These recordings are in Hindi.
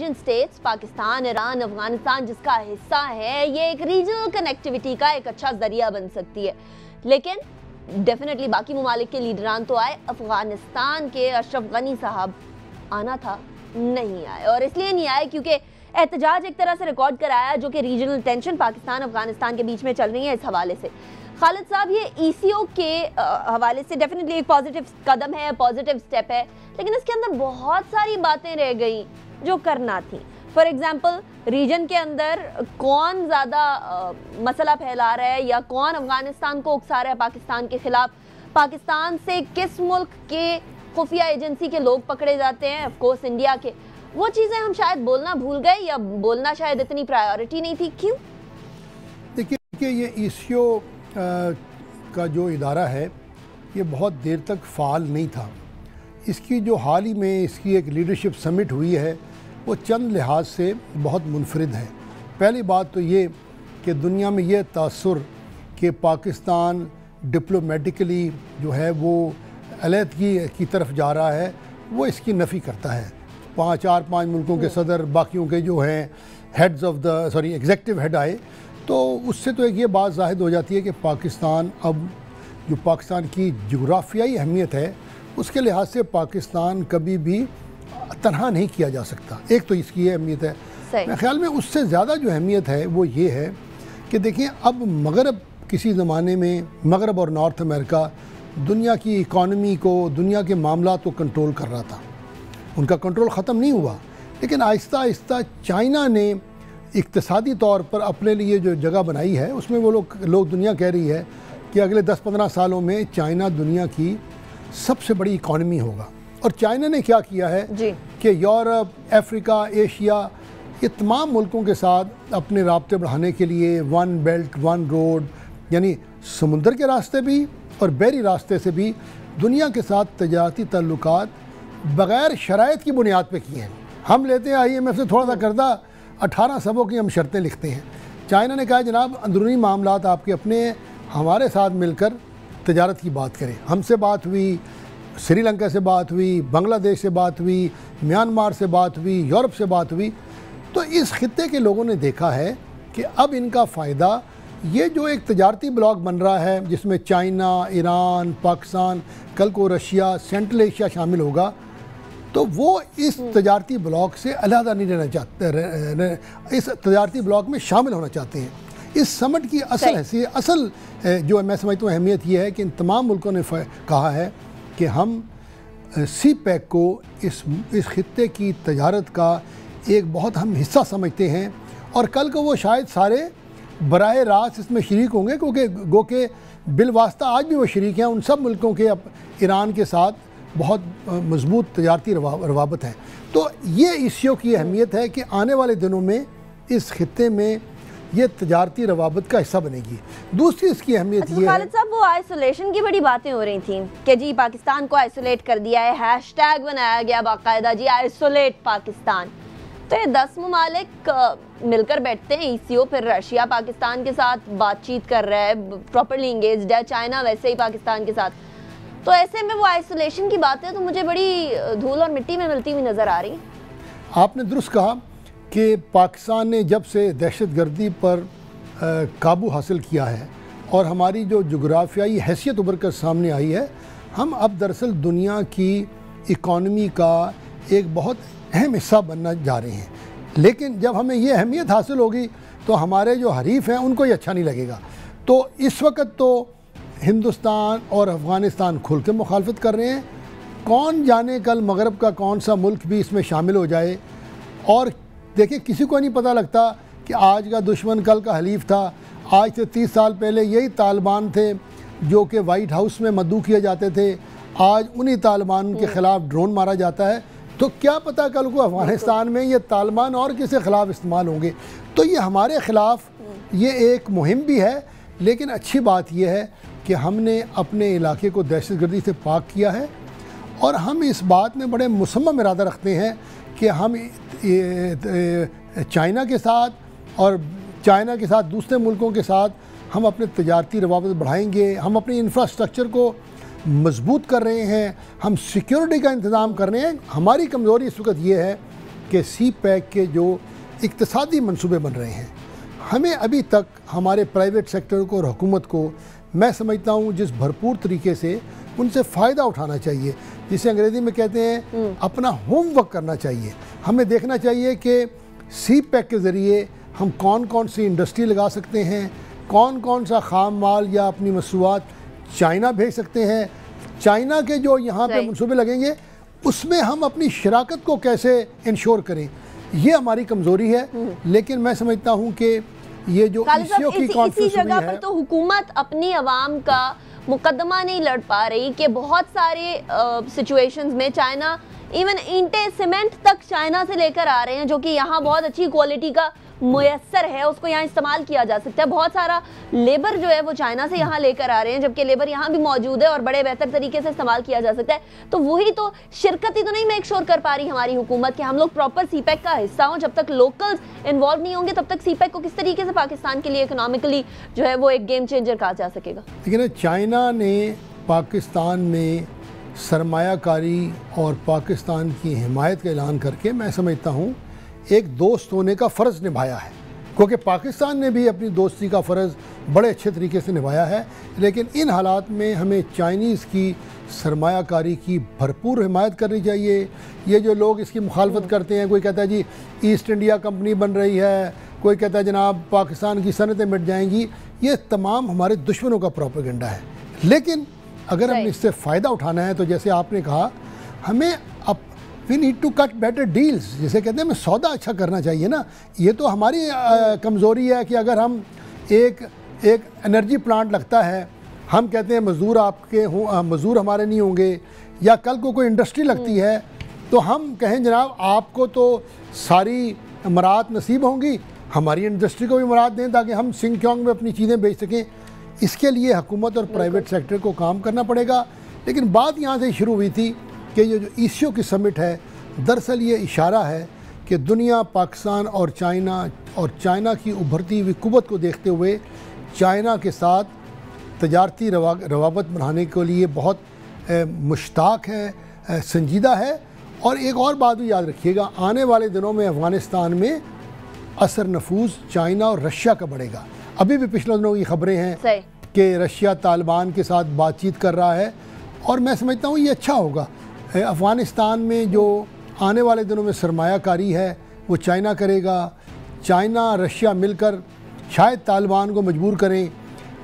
Asian states Pakistan, Iran, Afghanistan जिसका हिस्सा है, ये एक रीजनल कनेक्टिविटी का एक अच्छा जरिया बन सकती है। लेकिन डेफिनेटली बाकी ममालिक के लीडरान तो आए, अफगानिस्तान के अशरफ गनी साहब आना था, नहीं आए। और इसलिए नहीं आए क्योंकि एहतजाज एक तरह से रिकॉर्ड कराया जो कि रीजनल टेंशन पाकिस्तान अफगानिस्तान के बीच में चल रही है। इस हवाले से खालिद साहब, ये ECO के हवाले से डेफिनेटली एक पॉजिटिव कदम है, पॉजिटिव स्टेप है, लेकिन इसके अंदर बहुत सारी बातें रह गई जो करना थी। फॉर एग्जांपल, रीजन के अंदर कौन ज़्यादा मसला फैला रहा है या कौन अफगानिस्तान को उकसा रहा है पाकिस्तान के खिलाफ, पाकिस्तान से किस मुल्क के खुफिया एजेंसी के लोग पकड़े जाते हैं, ऑफकोर्स इंडिया के, वो चीज़ें हम शायद बोलना भूल गए या बोलना शायद इतनी प्रायोरिटी नहीं थी। क्यों? देखिए, ये ECO का जो इदारा है ये बहुत देर तक फ़ाल नहीं था। इसकी जो हाल ही में इसकी एक लीडरशिप समिट हुई है वो चंद लिहाज से बहुत मुनफरिद है। पहली बात तो ये कि दुनिया में ये तासुर कि पाकिस्तान डिप्लोमेटिकली जो है वो अलहदगी की तरफ जा रहा है, वो इसकी नफ़ी करता है। 4-5 मुल्कों के सदर, बाकियों के जो हैं heads of the adjective head आए, तो उससे तो एक ये बात ज़ाहिर हो जाती है कि पाकिस्तान अब जो पाकिस्तान की जोग्राफियाई अहमियत है उसके लिहाज से पाकिस्तान कभी भी तनहा नहीं किया जा सकता। एक तो इसकी ये अहमियत है। मेरे ख्याल में उससे ज़्यादा जो अहमियत है वो ये है कि देखिए, अब मगरब किसी ज़माने में मगरब और नॉर्थ अमेरिका दुनिया की इकॉनमी को, दुनिया के मामलात को कंट्रोल कर रहा था। उनका कंट्रोल ख़त्म नहीं हुआ, लेकिन आहिस्ता आहिस्ता चाइना ने इक्तिसादी तौर पर अपने लिए जो जगह बनाई है उसमें वो लोग दुनिया कह रही है कि अगले 10-15 सालों में चाइना दुनिया की सबसे बड़ी इकॉनमी होगा। और चाइना ने क्या किया है कि यूरोप, अफ्रीका, एशिया, ये तमाम मुल्कों के साथ अपने राब्ते बढ़ाने के लिए वन बेल्ट वन रोड, यानी समुंदर के रास्ते भी और बहरी रास्ते से भी दुनिया के साथ तजारती ताल्लुकात बग़ैर शराइत की बुनियाद पे किए हैं। हम लेते हैं IMF से थोड़ा सा कर्जा, 18 सबों की हम शर्तें लिखते हैं। चाइना ने कहा जनाब अंदरूनी मामलात आपके अपने, हमारे साथ मिलकर तजारत की बात करें। हमसे बात हुई, श्रीलंका से बात हुई, बांग्लादेश से बात हुई, म्यांमार से बात हुई, यूरोप से बात हुई। तो इस खित्ते के लोगों ने देखा है कि अब इनका फ़ायदा ये जो एक तजारती ब्लॉक बन रहा है जिसमें चाइना, ईरान, पाकिस्तान, कल को रशिया, सेंट्रल एशिया शामिल होगा, तो वो इस तजारती ब्लॉक से अलहदा नहीं रहना चाहते, इस तजारती ब्लॉक में शामिल होना चाहते हैं। इस समिट की असल हैसियत, असल जो मैं समझता हूँ अहमियत ये है कि इन तमाम मुल्कों ने कहा है कि हम CPEC को इस खित्ते की तजारत का एक बहुत अहम हिस्सा समझते हैं, और कल को वो शायद सारे बराह रास्त इसमें शरीक होंगे, क्योंकि गो के बिलवास्ता आज भी वो शरीक हैं। उन सब मुल्कों के ईरान के साथ बहुत मजबूत तजारती रवाबत है। तो ये ECO की अहमियत है कि आने वाले दिनों में इस खित्ते में ये तजारती रवाबत का हिस्सा बनेगी। दूसरी इसकी अहमियत ये खालिद साहब, वो आइसोलेशन की बड़ी बातें हो रही थी कि जी पाकिस्तान को आइसोलेट कर दिया है, हैशटैग बनाया गया बाकायदा, जी आइसोलेट पाकिस्तान। तो ये 10 ममालिक मिलकर बैठते हैं ECO, फिर रशिया पाकिस्तान के साथ बातचीत कर रहा है, प्रॉपरली इंगेज्ड है, चाइना वैसे ही पाकिस्तान के साथ। तो ऐसे में वो आइसोलेशन की बातें तो मुझे बड़ी धूल और मिट्टी में मिलती हुई नज़र आ रही। आपने दुरुस्त कहा कि पाकिस्तान ने जब से दहशतगर्दी पर काबू हासिल किया है और हमारी जो जोग्राफियाई हैसियत उभर कर सामने आई है, हम अब दरअसल दुनिया की इकॉनमी का एक बहुत अहम हिस्सा बनना जा रहे हैं। लेकिन जब हमें ये अहमियत हासिल होगी तो हमारे जो हरीफ हैं उनको ये अच्छा नहीं लगेगा। तो इस वक्त तो हिंदुस्तान और अफ़गानिस्तान खुल के मुखालफत कर रहे हैं, कौन जाने कल मगरब का कौन सा मुल्क भी इसमें शामिल हो जाए। और देखिए, किसी को नहीं पता लगता कि आज का दुश्मन कल का हलीफ था। आज से 30 साल पहले यही तालिबान थे जो कि वाइट हाउस में मद्दू किए जाते थे, आज उन्हीं तालिबान के ख़िलाफ़ ड्रोन मारा जाता है। तो क्या पता कल को अफ़गानिस्तान में ये तालिबान और किसी ख़िलाफ़ इस्तेमाल होंगे। तो ये हमारे ख़िलाफ़ ये एक मुहिम भी है, लेकिन अच्छी बात यह है कि हमने अपने इलाके को दहशतगर्दी से पाक किया है, और हम इस बात में बड़े मुसम्मम इरादा रखते हैं कि हम चाइना के साथ और चाइना के साथ दूसरे मुल्कों के साथ हम अपने तजारती रवाबत बढ़ाएंगे। हम अपने इंफ्रास्ट्रक्चर को मजबूत कर रहे हैं, हम सिक्योरिटी का इंतज़ाम कर रहे हैं। हमारी कमज़ोरी इस वक्त ये है कि सी पैक के जो इक्तिसादी मंसूबे बन रहे हैं, हमें अभी तक हमारे प्राइवेट सेक्टर को और हुकूमत को मैं समझता हूँ जिस भरपूर तरीके से उनसे फ़ायदा उठाना चाहिए, जिसे अंग्रेज़ी में कहते हैं अपना होमवर्क करना चाहिए। हमें देखना चाहिए कि सी पैक के ज़रिए हम कौन कौन सी इंडस्ट्री लगा सकते हैं, कौन कौन सा खाम माल या अपनी मसूआत चाइना भेज सकते हैं, चाइना के जो यहाँ पे मंसूबे लगेंगे उसमें हम अपनी शराकत को कैसे इंश्योर करें, ये हमारी कमज़ोरी है। लेकिन मैं समझता हूँ कि ये जो इश्यू की इसी जगह पर तो हुकूमत अपनी आवाम का मुकदमा नहीं लड़ पा रही कि बहुत सारे सिचुएशंस में चाइना इवन ईंटें सीमेंट तक चाइना से लेकर आ रहे हैं, जो कि यहाँ बहुत अच्छी क्वालिटी का मुयस्सर है, उसको यहाँ इस्तेमाल किया जा सकता है। बहुत सारा लेबर जो है वो चाइना से यहाँ लेकर आ रहे हैं, जबकि लेबर यहाँ भी मौजूद है और बड़े बेहतर तरीके से इस्तेमाल किया जा सकता है। तो वही तो शिरकत ही तो नहीं मेक श्योर कर पा रही हमारी हुकूमत कि हम लोग प्रॉपर सीपैक का हिस्सा हों। जब तक लोकल्स इन्वॉल्व नहीं होंगे तब तक सीपैक को किस तरीके से पाकिस्तान के लिए इकोनॉमिकली जो है वो एक गेम चेंजर कहा जा सकेगा। लेकिन चाइना ने पाकिस्तान में सरमायाकारी और पाकिस्तान की हिमायत का ऐलान करके मैं समझता हूँ एक दोस्त होने का फ़र्ज़ निभाया है, क्योंकि पाकिस्तान ने भी अपनी दोस्ती का फ़र्ज़ बड़े अच्छे तरीके से निभाया है। लेकिन इन हालात में हमें चाइनीज़ की सरमायाकारी की भरपूर हिमायत करनी चाहिए। ये जो लोग इसकी मुखालफत करते हैं, कोई कहता है जी ईस्ट इंडिया कंपनी बन रही है, कोई कहता है जनाब पाकिस्तान की सनतें मिट जाएंगी, ये तमाम हमारे दुश्मनों का प्रोपेगेंडा है। लेकिन अगर हमने इससे फ़ायदा उठाना है तो जैसे आपने कहा, हमें अब we need to cut better deals, जिसे कहते हैं हमें सौदा अच्छा करना चाहिए ना। ये तो हमारी कमज़ोरी है कि अगर हम एक एनर्जी प्लांट लगता है, हम कहते हैं मज़दूर आपके हों, मज़दूर हमारे नहीं होंगे, या कल को कोई इंडस्ट्री लगती है तो हम कहें जनाब आपको तो सारी मराहत नसीब होंगी, हमारी इंडस्ट्री को भी मराहत दें ताकि हम सिंगक्योंग में अपनी चीज़ें बेच सकें। इसके लिए हुकूमत और प्राइवेट सेक्टर को काम करना पड़ेगा। लेकिन बात यहाँ से शुरू हुई थी कि ये जो ईसीओ की समिट है, दरअसल ये इशारा है कि दुनिया पाकिस्तान और चाइना की उभरती हुई कुव्वत को देखते हुए चाइना के साथ तजारती रवाबत बढ़ाने के लिए बहुत मुश्ताक है, संजीदा है। और एक और बात भी याद रखिएगा, आने वाले दिनों में अफ़गानिस्तान में असर नफूज चाइना और रशिया का बढ़ेगा। अभी भी पिछले दिनों की खबरें हैं कि रशिया तालिबान के साथ बातचीत कर रहा है, और मैं समझता हूँ ये अच्छा होगा। अफ़गानिस्तान में जो आने वाले दिनों में सरमायाकारी है वो चाइना करेगा। चाइना रशिया मिलकर शायद तालिबान को मजबूर करें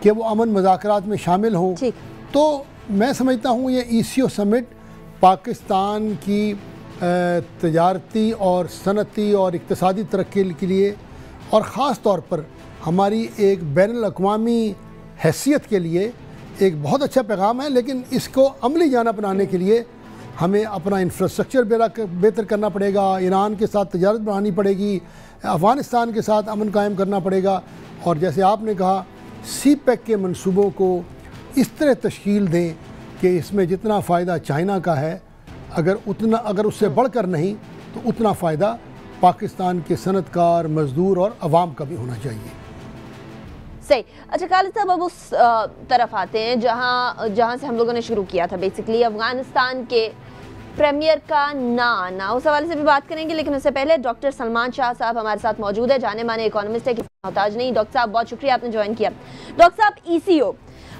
कि वो अमन मुज़ाकरात में शामिल हों। तो मैं समझता हूँ ये ईसीओ समिट पाकिस्तान की तजारती और सनती और इक़्तिसादी तरक्की के लिए और ख़ास तौर पर हमारी एक बैनुल अक़वामी हैसियत के लिए एक बहुत अच्छा पैगाम है। लेकिन इसको अमली जाना बनाने के लिए हमें अपना इंफ्रास्ट्रक्चर बेहतर करना पड़ेगा, ईरान के साथ तजारत बढ़ानी पड़ेगी, अफ़गानिस्तान के साथ अमन कायम करना पड़ेगा। और जैसे आपने कहा, सी पैक के मंसूबों को इस तरह तश्कील दें कि इसमें जितना फ़ायदा चाइना का है, अगर उससे बढ़कर नहीं तो उतना फ़ायदा पाकिस्तान के सनतकार, मज़दूर और अवाम का भी होना चाहिए। सही। अच्छा खालिद साहब, अब उस तरफ आते हैं जहाँ से हम लोगों ने शुरू किया था, बेसिकली अफगानिस्तान के प्रीमियर का ना आना, उस हवाले से भी बात करेंगे। लेकिन उससे पहले डॉक्टर सलमान शाह साहब हमारे साथ मौजूद है, जाने माने इकोनॉमिस्ट है, किसी मोहताज नहीं। डॉक्टर साहब बहुत शुक्रिया आपने ज्वाइन किया। डॉक्टर साहब, ईसीओ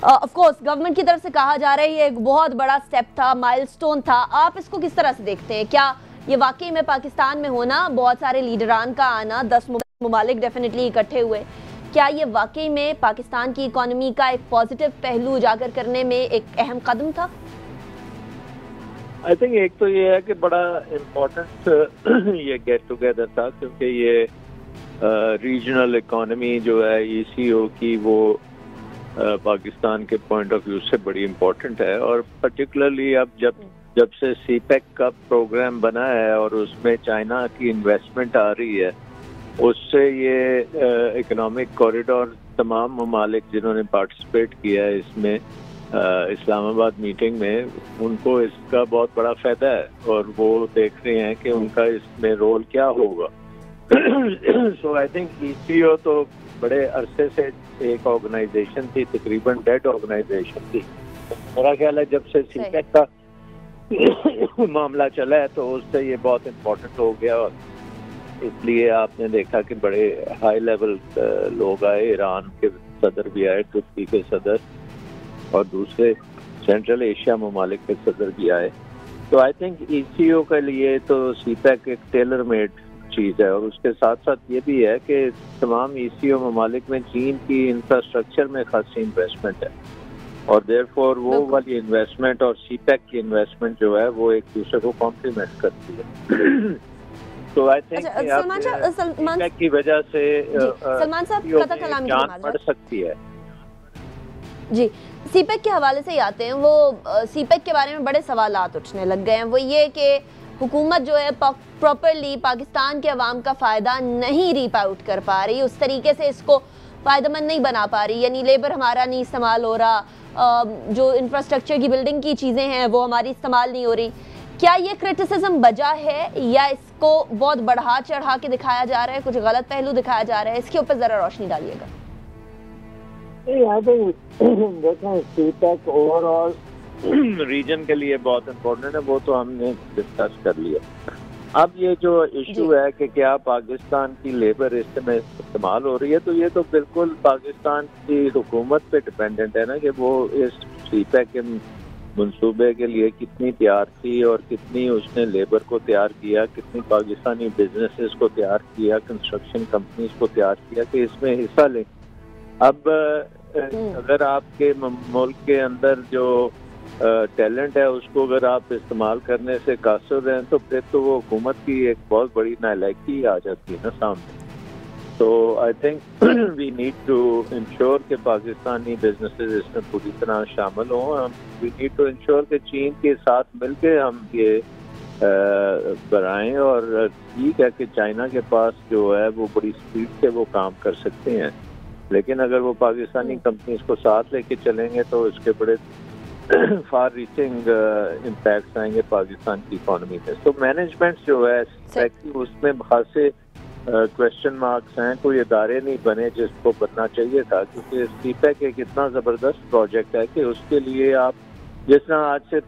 ऑफ कोर्स गवर्नमेंट की तरफ से कहा जा रहा है ये एक बहुत बड़ा स्टेप था, माइलस्टोन था, आप इसको किस तरह से देखते हैं? क्या ये वाकई में पाकिस्तान में होना, बहुत सारे लीडरान का आना, 10 मुमालिक डेफिनेटली इकट्ठे हुए, क्या ये वाकई में पाकिस्तान की इकोनॉमी का एक पॉजिटिव पहलू उजागर करने में एक अहम कदम था? आई थिंक एक तो ये है कि बड़ा इम्पोर्टेंट ये गेट टुगेदर था, क्योंकि ये रीजनल इकोनॉमी जो है ईसीओ की वो पाकिस्तान के पॉइंट ऑफ व्यू से बड़ी इम्पोर्टेंट है। और पर्टिकुलरली अब जब से सीपैक का प्रोग्राम बना है और उसमें चाइना की इन्वेस्टमेंट आ रही है, उससे ये इकोनॉमिक कॉरिडोर तमाम ममालिक जिन्होंने पार्टिसिपेट किया है इसमें इस्लामाबाद मीटिंग में, उनको इसका बहुत बड़ा फायदा है और वो देख रहे हैं कि उनका इसमें रोल क्या होगा। सो आई थिंक ईसीओ तो बड़े अरसे से एक ऑर्गेनाइजेशन थी, तकरीबन डेड ऑर्गेनाइजेशन थी। मेरा ख्याल है जब से सीपैक का मामला चला है तो उससे ये बहुत इम्पोर्टेंट हो गया। इसलिए आपने देखा कि बड़े हाई लेवल लोग आए, ईरान के सदर भी आए, तुर्की के सदर और दूसरे सेंट्रल एशिया ममालिक के सदर भी आए। तो आई थिंक ECO के लिए तो CPEC एक टेलर मेड चीज़ है, और उसके साथ साथ ये भी है कि तमाम ECO ममालिक में चीन की इंफ्रास्ट्रक्चर में खासी इन्वेस्टमेंट है, और देयरफॉर वो वाली इन्वेस्टमेंट और CPEC की इन्वेस्टमेंट जो है वो एक दूसरे को कॉम्प्लीमेंट करती है। तो आई थिंक CPEC की वजह से सलमान साहब जान पड़ सकती है। जी, CPEC के हवाले से ही आते हैं। वो CPEC के बारे में बड़े सवालात उठने लग गए हैं। वो ये कि हुकूमत जो है प्रॉपरली पाकिस्तान के अवाम का फ़ायदा नहीं रीप आउट कर पा रही, उस तरीके से इसको फ़ायदेमंद नहीं बना पा रही, यानी लेबर हमारा नहीं इस्तेमाल हो रहा, जो इंफ्रास्ट्रक्चर की बिल्डिंग की चीज़ें हैं वो हमारी इस्तेमाल नहीं हो रही। क्या ये क्रिटिसिज्म वजह है या इसको बहुत बढ़ा चढ़ा के दिखाया जा रहा है, कुछ गलत पहलू दिखाया जा रहा है? इसके ऊपर ज़रा रोशनी डालिएगा। देखें, CPEC ओवरऑल रीजन के लिए बहुत इम्पोर्टेंट है, वो तो हमने डिस्कस कर लिया। अब ये जो इशू है कि क्या पाकिस्तान की लेबर इसमें इस्तेमाल हो रही है, तो ये तो बिल्कुल पाकिस्तान की हुकूमत पे डिपेंडेंट है ना कि वो इस CPEC के मंसूबे के लिए कितनी तैयार थी और कितनी उसने लेबर को तैयार किया, कितनी पाकिस्तानी बिजनेसेस को तैयार किया, कंस्ट्रक्शन कंपनीज को तैयार किया कि इसमें हिस्सा लें। अब अगर आपके मुल्क के अंदर जो टैलेंट है उसको अगर आप इस्तेमाल करने से कासिर हैं, तो फिर तो वो हुकूमत की एक बहुत बड़ी नालायकी आ जाती है ना सामने। तो I think we need to ensure कि पाकिस्तानी बिजनेसेस इसमें पूरी तरह शामिल हों। वी नीड टू इंश्योर कि चीन के साथ मिलके हम ये बढ़ाएं, और ठीक है कि चाइना के पास जो है वो बड़ी स्पीड से वो काम कर सकते हैं, लेकिन अगर वो पाकिस्तानी कंपनीज को साथ लेके चलेंगे तो इसके बड़े फार रीचिंग इम्पैक्ट आएंगे पाकिस्तान की इकोनॉमी में। तो मैनेजमेंट जो है उसमें खासे क्वेश्चन मार्क्स हैं। कोई इदारे नहीं बने जिसको बनना चाहिए था, क्योंकि CPEC एक इतना ज़बरदस्त प्रोजेक्ट है कि उसके लिए आप जिस तरह आज से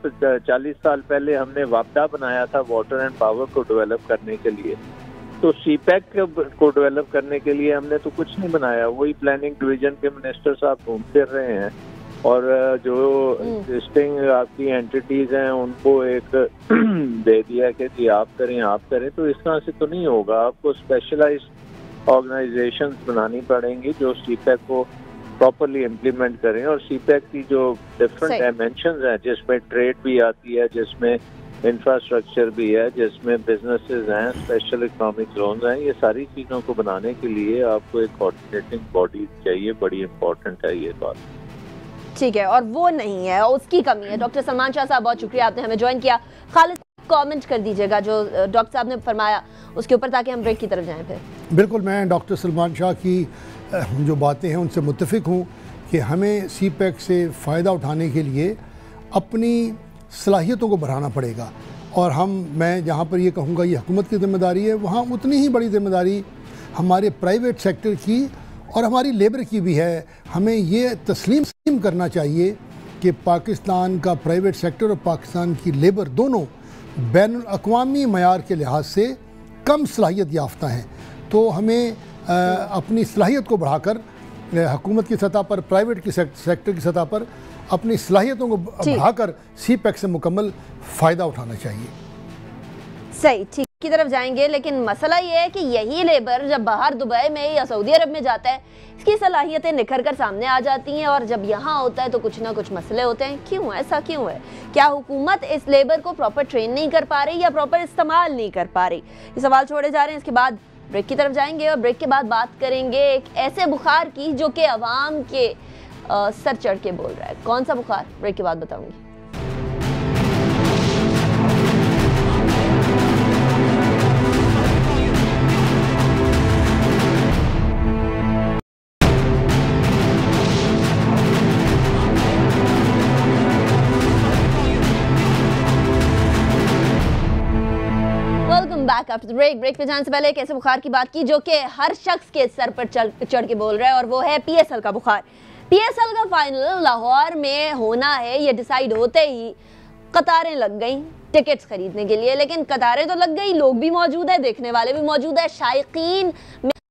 40 साल पहले हमने वापडा बनाया था वाटर एंड पावर को डेवलप करने के लिए, तो CPEC को डेवलप करने के लिए हमने तो कुछ नहीं बनाया। वही प्लानिंग डिवीजन के मिनिस्टर साहब घूम फिर रहे हैं, और जो एग्जिस्टिंग आपकी एंटिटीज हैं उनको एक दे दिया कि जी आप करें। तो इस तरह से तो नहीं होगा। आपको स्पेशलाइज्ड ऑर्गेनाइजेशंस बनानी पड़ेंगी जो CPEC को प्रॉपरली इम्प्लीमेंट करें, और CPEC की जो डिफरेंट डायमेंशंस हैं, जिसमें ट्रेड भी आती है, जिसमें इंफ्रास्ट्रक्चर भी है, जिसमें बिजनेसेस हैं, स्पेशल इकोनॉमिक जोन हैं, ये सारी चीज़ों को बनाने के लिए आपको एक कोऑर्डिनेटिंग बॉडी चाहिए। बड़ी इम्पोर्टेंट है ये बात। ठीक है, और वो नहीं है, उसकी कमी है। डॉक्टर सलमान शाह साहब, बहुत शुक्रिया आपने हमें ज्वाइन किया। खालिद, कमेंट कर दीजिएगा जो डॉक्टर साहब ने फरमाया उसके ऊपर, ताकि हम ब्रेक की तरफ जाएं फिर। बिल्कुल, मैं डॉक्टर सलमान शाह की जो बातें हैं उनसे मुत्तफिक हूँ कि हमें CPEC से फ़ायदा उठाने के लिए अपनी सलाहियतों को बढ़ाना पड़ेगा, और मैं जहाँ पर ये कहूँगा ये हुकूमत की ज़िम्मेदारी है, वहाँ उतनी ही बड़ी ज़िम्मेदारी हमारे प्राइवेट सेक्टर की और हमारी लेबर की भी है। हमें ये तस्लीम करना चाहिए कि पाकिस्तान का प्राइवेट सेक्टर और पाकिस्तान की लेबर दोनों बैनुल-अक़वामी मयार के लिहाज से कम सलाहियत याफ्ता हैं। तो हमें अपनी सलाहियत को बढ़ाकर हुकूमत की सतह पर, प्राइवेट की सेक्टर की सतह पर अपनी सलाहियतों को बढ़ाकर CPEC से मुकम्मल फ़ायदा उठाना चाहिए। सही, ठीक की तरफ जाएंगे, लेकिन मसला ये है कि यही लेबर जब बाहर दुबई में या सऊदी अरब में जाता है, इसकी सलाहियतें निखर कर सामने आ जाती हैं, और जब यहाँ होता है तो कुछ ना कुछ मसले होते हैं। क्यों, ऐसा क्यों है? क्या हुकूमत इस लेबर को प्रॉपर ट्रेन नहीं कर पा रही या प्रॉपर इस्तेमाल नहीं कर पा रही? ये सवाल छोड़े जा रहे हैं। इसके बाद ब्रेक की तरफ जाएंगे, और ब्रेक के बाद बात करेंगे एक ऐसे बुखार की जो कि अवाम के सर चढ़ के बोल रहा है। कौन सा बुखार, ब्रेक के बाद बताऊंगी। बैक आफ्टर ब्रेक पे जाने से पहले एक ऐसे बुखार की बात की जो कि हर शख्स के सर पर चढ़ के बोल रहा है, और वो है PSL का बुखार। PSL का फाइनल लाहौर में होना है, ये डिसाइड होते ही कतारें लग गई, टिकट्स खरीदने के लिए। लेकिन कतारें तो लग गई, लोग भी मौजूद है, देखने वाले भी मौजूद है, शायकीन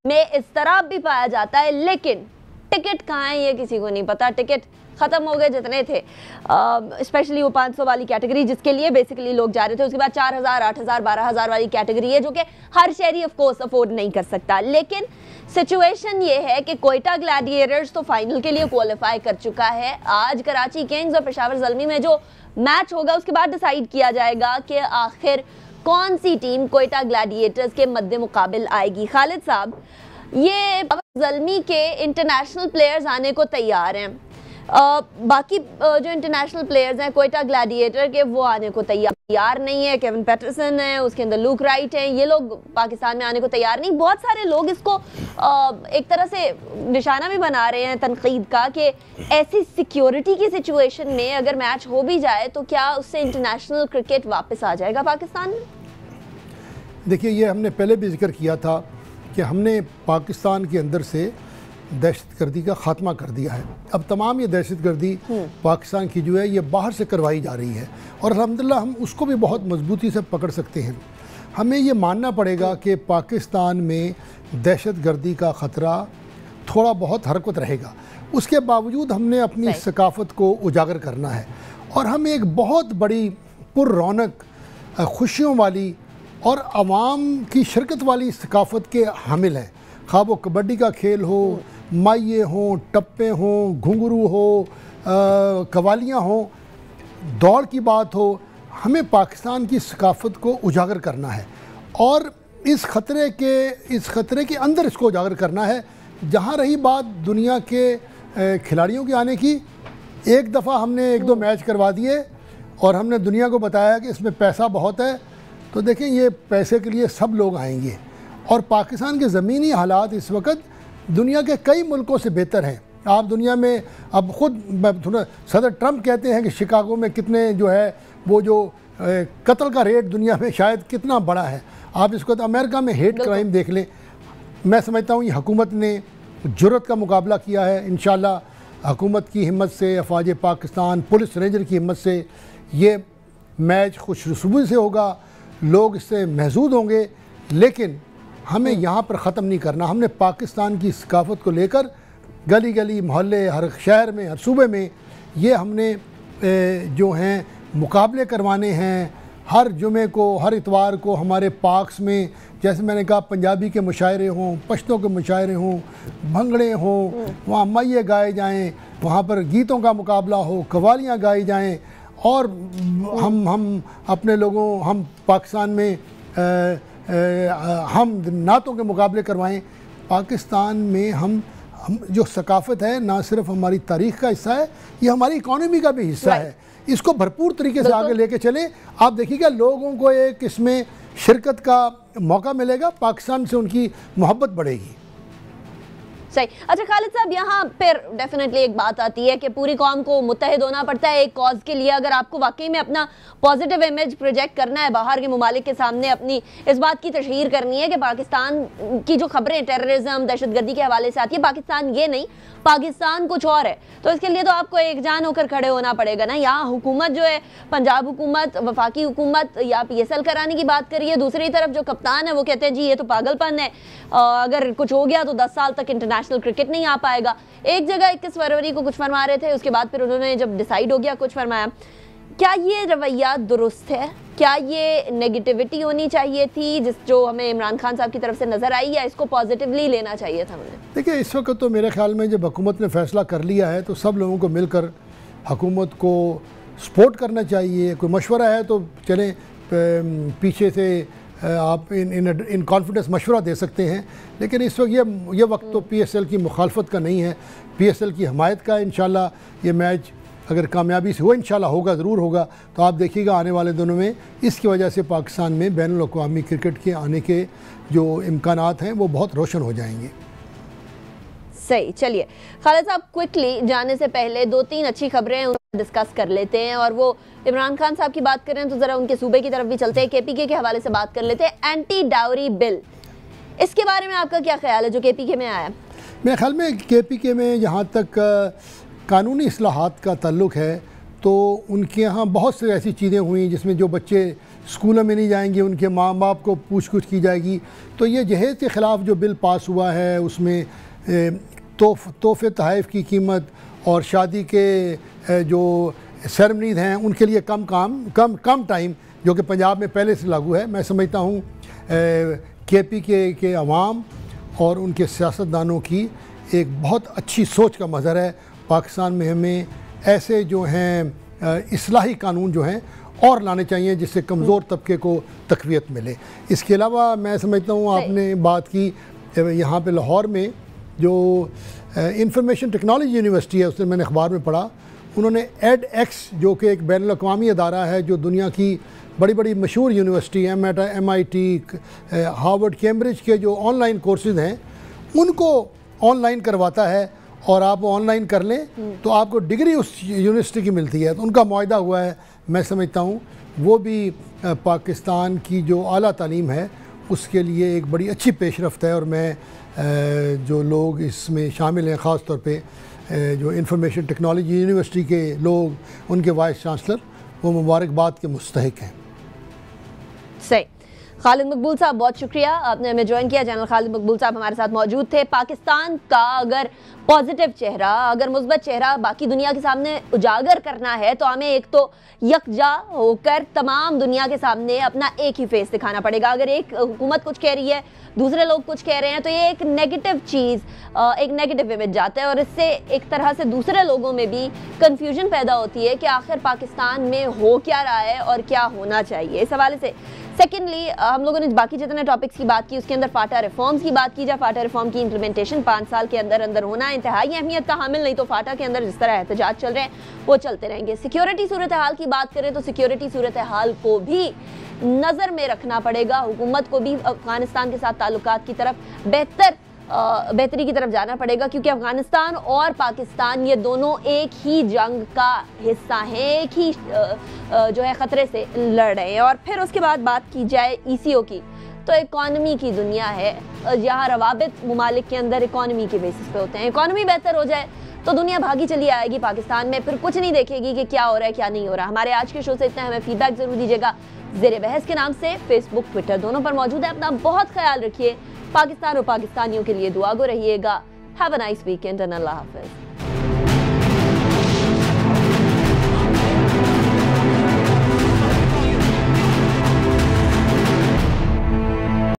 में इस तरह भी पाया जाता है, लेकिन टिकट कहाँ है ये किसी को नहीं पता। टिकट खत्म हो गए जितने थे, स्पेशली वो 500 वाली कैटेगरी जिसके लिए बेसिकली लोग जा रहे थे। उसके बाद 4000, 8000, 12000 वाली कैटेगरी है जो कि हर शहरी ऑफ कोर्स अफोर्ड नहीं कर सकता। लेकिन सिचुएशन ये है कि कोयटा ग्लैडिएटर्स तो फाइनल के लिए क्वालिफाई कर चुका है। आज कराची किंग्स और पेशावर ज़ल्मी में जो मैच होगा उसके बाद डिसाइड किया जाएगा कि आखिर कौन सी टीम कोयटा ग्लैडिएटर्स के मद्दे मुकाबिल आएगी। खालिद साहब, ये ज़ल्मी के इंटरनेशनल प्लेयर्स आने को तैयार हैं, बाकी जो इंटरनेशनल प्लेयर्स हैं कोयटा ग्लैडिएटर के वो आने को तैयार नहीं है। केविन पैटरसन है, उसके अंदर लूक राइट है, ये लोग पाकिस्तान में आने को तैयार नहीं। बहुत सारे लोग इसको एक तरह से निशाना भी बना रहे हैं तनकीद का कि ऐसी सिक्योरिटी की सिचुएशन में अगर मैच हो भी जाए तो क्या उससे इंटरनेशनल क्रिकेट वापस आ जाएगा पाकिस्तान में? देखिए, ये हमने पहले भी जिक्र किया था कि हमने पाकिस्तान के अंदर से दहशतगर्दी का ख़ात्मा कर दिया है। अब तमाम ये दहशतगर्दी पाकिस्तान की जो है ये बाहर से करवाई जा रही है और अल्हम्दुलिल्लाह हम उसको भी बहुत मजबूती से पकड़ सकते हैं। हमें ये मानना पड़ेगा कि पाकिस्तान में दहशतगर्दी का ख़तरा थोड़ा बहुत हरकत रहेगा, उसके बावजूद हमने अपनी सकाफ़त को उजागर करना है और हम एक बहुत बड़ी पुररौनक खुशियों वाली और आवाम की शिरकत वाली सकाफ़त के हामिल हैं। खा वो कबड्डी का खेल हो, माइये हों, टप्पे हों, घुंघरू हो, कवालियाँ हों, दौड़ की बात हो, हमें पाकिस्तान की सकाफ़त को उजागर करना है और इस ख़तरे के अंदर इसको उजागर करना है। जहाँ रही बात दुनिया के खिलाड़ियों के आने की, एक दफ़ा हमने 1-2 मैच करवा दिए और हमने दुनिया को बताया कि इसमें पैसा बहुत है, तो देखें ये पैसे के लिए सब लोग आएंगे और पाकिस्तान के ज़मीनी हालात इस वक्त दुनिया के कई मुल्कों से बेहतर हैं। आप दुनिया में अब ख़ुद सदर ट्रंप कहते हैं कि शिकागो में कितने जो है वो जो कत्ल का रेट दुनिया में शायद कितना बड़ा है। आप इसको तो अमेरिका में हेट क्राइम देख लें। मैं समझता हूँ ये हुकूमत ने जुर्रत का मुकाबला किया है। इंशाल्लाह हुकूमत की हिम्मत से, अफवाज पाकिस्तान, पुलिस रेंजर की हिम्मत से ये मैच खुशरूबी से होगा, लोग इससे महसूद होंगे। लेकिन हमें यहाँ पर ख़त्म नहीं करना। हमने पाकिस्तान की सकाफ़त को लेकर गली गली, मोहल्ले, हर शहर में, हर सूबे में ये हमने जो हैं मुकाबले करवाने हैं। हर जुमे को, हर इतवार को हमारे पार्क्स में, जैसे मैंने कहा, पंजाबी के मुशायरे हों, पश्तों के मुशायरे हों, भंगड़े हों, वहाँ मैये गाए जाएँ, वहाँ पर गीतों का मुकाबला हो, कवालियाँ गाई जाएँ और हम अपने लोगों, हम पाकिस्तान में हम नातों के मुकाबले करवाएं। पाकिस्तान में हम जो सकाफ़त है ना सिर्फ हमारी तारीख़ का हिस्सा है, ये हमारी इकॉनमी का भी हिस्सा है। इसको भरपूर तरीके से आगे लेके चले। आप देखिएगा लोगों को एक इसमें शिरकत का मौका मिलेगा, पाकिस्तान से उनकी मोहब्बत बढ़ेगी। सही। अच्छा खालिद साहब, यहाँ फिर डेफिनेटली एक बात आती है कि पूरी कौम को मुत्तहिद होना पड़ता है एक कॉज के लिए। अगर आपको वाकई में अपना पॉजिटिव इमेज प्रोजेक्ट करना है, बाहर के ममालिक के सामने अपनी इस बात की तशहीर करनी है कि पाकिस्तान की जो खबरें टेररिज्म, दहशतगर्दी के हवाले से आती है, पाकिस्तान ये नहीं, पाकिस्तान कुछ और है, तो इसके लिए तो आपको एकजान होकर खड़े होना पड़ेगा ना। यहाँ हुकूमत जो है, पंजाब हुकूमत, वफाकी हुकूमत या PSL कराने की बात करिए, दूसरी तरफ जो कप्तान है वो कहते हैं जी ये तो पागलपन है, अगर कुछ हो गया तो 10 साल तक इंटरनेशनल क्रिकेट नहीं आ पाएगा। एक जगह 21 फरवरी को कुछ फरमा रहे थे, उसके बाद फिर उन्होंने जब डिसाइड हो गया कुछ फरमाया। क्या ये रवैया दुरुस्त है? क्या ये नेगेटिविटी होनी चाहिए थी जो हमें इमरान खान साहब की तरफ से नज़र आई, या इसको पॉजिटिवली लेना चाहिए था हमें? देखिए, इस वक्त तो मेरे ख्याल में जब हुकूमत ने फ़ैसला कर लिया है तो सब लोगों को मिलकर हुकूमत को सपोर्ट करना चाहिए। कोई मशवरा है तो चलें, पीछे से आप इन कॉन्फिडेंस मशवरा दे सकते हैं, लेकिन इस वक्त ये वक्त तो PSL की मुखालफत का नहीं है, PSL की हमायत का। इंशाल्लाह ये मैच अगर कामयाबी से हो, इंशाल्लाह होगा, ज़रूर होगा, तो आप देखिएगा आने वाले दिनों में इसकी वजह से पाकिस्तान में बैनुल अक़वामी क्रिकेट के आने के जो इम्कानात हैं वो बहुत रोशन हो जाएंगे। सही। चलिए खालिद साहब, क्विकली जाने से पहले 2-3 अच्छी खबरें हैं उनको डिस्कस कर लेते हैं, और वो इमरान खान साहब की बात करें तो ज़रा उनके सूबे की तरफ भी चलते हैं, KPK के हवाले से बात कर लेते हैं। एंटी डाउरी बिल, इसके बारे में आपका क्या ख्याल है जो KPK में आया? मेरे ख्याल में KPK में जहाँ तक कानूनी इस्लाहात का ताल्लुक़ है तो उनके यहाँ बहुत सी ऐसी चीज़ें हुई जिसमें जो बच्चे स्कूलों में नहीं जाएंगे उनके माँ बाप को पूछ-गुछ की जाएगी। तो ये जहेज़ के ख़िलाफ़ जो बिल पास हुआ है उसमें तोहफ़े तोहफ़ की कीमत और शादी के जो सेरेमनीज़ हैं उनके लिए कम टाइम, जो कि पंजाब में पहले से लागू है। मैं समझता हूँ KP के अवाम और उनके सियासतदानों की एक बहुत अच्छी सोच का मज़हर है। पाकिस्तान में हमें ऐसे जो हैं इस्लाही कानून जो हैं और लाने चाहिए जिससे कमज़ोर तबके को तक़वियत मिले। इसके अलावा मैं समझता हूँ आपने बात की यहाँ पे लाहौर में जो इंफॉर्मेशन टेक्नोलॉजी यूनिवर्सिटी है, उसने मैंने अखबार में पढ़ा, उन्होंने edX जो कि एक बैनुल अक़वामी अदारा है जो दुनिया की बड़ी बड़ी मशहूर यूनिवर्सिटी हैं, MIT, हार्वर्ड, कैम्ब्रिज के जो ऑनलाइन कोर्सेज़ हैं उनको ऑनलाइन करवाता है और आप ऑनलाइन कर लें तो आपको डिग्री उस यूनिवर्सिटी की मिलती है। तो उनका मुआहदा हुआ है। मैं समझता हूँ वो भी पाकिस्तान की जो आला तालीम है उसके लिए एक बड़ी अच्छी पेशरफ्त है। और मैं जो लोग इसमें शामिल हैं, ख़ास तौर पे जो इंफॉर्मेशन टेक्नोलॉजी यूनिवर्सिटी के लोग, उनके वाइस चांसलर, वो मुबारकबाद के मुस्तहिक हैं। सही। खालिद मकबूल साहब, बहुत शुक्रिया, आपने हमें ज्वाइन किया। जनरल खालिद मकबूल साहब हमारे साथ मौजूद थे। पाकिस्तान का अगर पॉजिटिव चेहरा, अगर मुस्बत चेहरा बाकी दुनिया के सामने उजागर करना है तो हमें एक तो यकजा होकर तमाम दुनिया के सामने अपना एक ही फेस दिखाना पड़ेगा। अगर एक हुकूमत कुछ कह रही है, दूसरे लोग कुछ कह रहे हैं, तो ये एक नेगेटिव चीज़, एक नेगेटिव इमेज जाता है और इससे एक तरह से दूसरे लोगों में भी कंफ्यूजन पैदा होती है कि आखिर पाकिस्तान में हो क्या रहा है और क्या होना चाहिए। इस हवाले से सेकेंडली हम लोगों ने बाकी जितने टॉपिक्स की बात की उसके अंदर फाटा रिफॉर्म्स की बात की जाए। फाटा रिफॉर्म की इंप्लीमेंटेशन 5 साल के अंदर अंदर होना इंतहाई अहमियत का हामिल, नहीं तो फाटा के अंदर जिस तरह एहतजाज चल रहे हैं वो चलते रहेंगे। सिक्योरिटी सूरत हाल की बात करें तो सिक्योरिटी सूरत हाल को भी नज़र में रखना पड़ेगा। हुकूमत को भी अफगानिस्तान के साथ ताल्लुकात की तरफ बेहतरी की तरफ जाना पड़ेगा, क्योंकि अफगानिस्तान और पाकिस्तान ये दोनों एक ही जंग का हिस्सा हैं, एक ही जो है ख़तरे से लड़ रहे हैं। और फिर उसके बाद बात की जाए ECO की, तो इकॉनमी की दुनिया है, यहाँ रवाबित मुमालिक के अंदर इकॉनमी के बेसिस पे होते हैं। इकॉनमी बेहतर हो जाए तो दुनिया भागी चली आएगी पाकिस्तान में, फिर कुछ नहीं देखेगी कि क्या हो रहा है क्या नहीं हो रहा। हमारे आज के शो से इतना, हमें फीडबैक जरूर दीजिएगा। ज़ेरे बहस के नाम से फेसबुक, ट्विटर दोनों पर मौजूद है। अपना बहुत ख्याल रखिए। पाकिस्तान और पाकिस्तानियों के लिए दुआ गो रहिएगा। Have a nice weekend and अल्लाह हाफिज़।